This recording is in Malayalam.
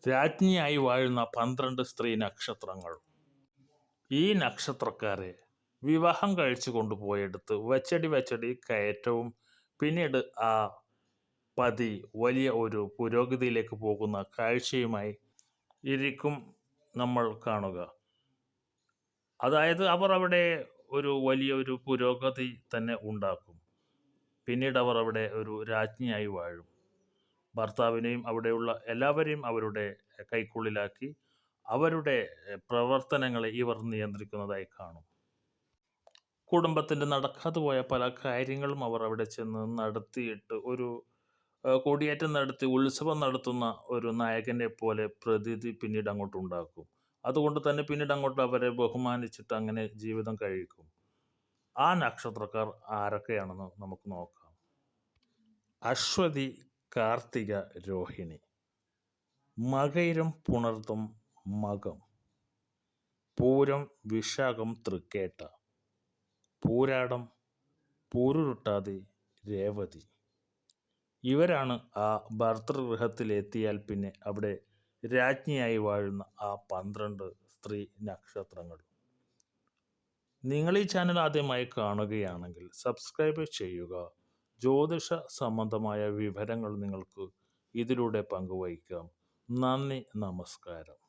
രാജ്ഞിയായി വാഴുന്ന 12 സ്ത്രീ നക്ഷത്രങ്ങൾ. ഈ നക്ഷത്രക്കാരെ വിവാഹം കഴിച്ചു കൊണ്ടുപോയെടുത്ത് വച്ചടി കയറ്റവും പിന്നീട് ആ പതി വലിയ ഒരു പുരോഗതിയിലേക്ക് പോകുന്ന കാഴ്ചയുമായി ഇരിക്കും നമ്മൾ കാണുക. അതായത് അവർ അവിടെ ഒരു വലിയൊരു പുരോഗതി തന്നെ ഉണ്ടാക്കും. പിന്നീട് അവർ അവിടെ ഒരു രാജ്ഞിയായി വാഴും. ഭർത്താവിനെയും അവിടെയുള്ള എല്ലാവരെയും അവരുടെ കൈക്കുള്ളിലാക്കി അവരുടെ പ്രവർത്തനങ്ങളെ ഇവർ നിയന്ത്രിക്കുന്നതായി കാണും. കുടുംബത്തിൻ്റെ നടക്കാതെ പോയ പല കാര്യങ്ങളും അവർ അവിടെ ചെന്ന് നടത്തിയിട്ട് ഒരു കൊടിയേറ്റം നടത്തി ഉത്സവം നടത്തുന്ന ഒരു നായകനെ പോലെ പ്രതീതി പിന്നീട് അങ്ങോട്ട് ഉണ്ടാക്കും. അതുകൊണ്ട് തന്നെ പിന്നീട് അങ്ങോട്ട് അവരെ ബഹുമാനിച്ചിട്ട് അങ്ങനെ ജീവിതം കഴിക്കും. ആ നക്ഷത്രക്കാർ ആരൊക്കെയാണെന്ന് നമുക്ക് നോക്കാം. അശ്വതി, കാർത്തിക, രോഹിണി, മകയിരം, പുണർതം, മകം, പൂരം, വിശാഖം, തൃക്കേട്ട, പൂരാടം, പൂരുരുട്ടാതി, രേവതി. ഇവരാണ് ആ ഭർതൃഗൃഹത്തിലെത്തിയാൽ പിന്നെ അവിടെ രാജ്ഞിയായി വാഴുന്ന ആ 12 സ്ത്രീ നക്ഷത്രങ്ങൾ. നിങ്ങൾ ഈ ചാനൽ ആദ്യമായി കാണുകയാണെങ്കിൽ സബ്സ്ക്രൈബ് ചെയ്യുക. ജ്യോതിഷ സംബന്ധമായ വിവരങ്ങൾ നിങ്ങൾക്ക് ഇതിലൂടെ പങ്കുവയ്ക്കാം. നന്ദി, നമസ്കാരം.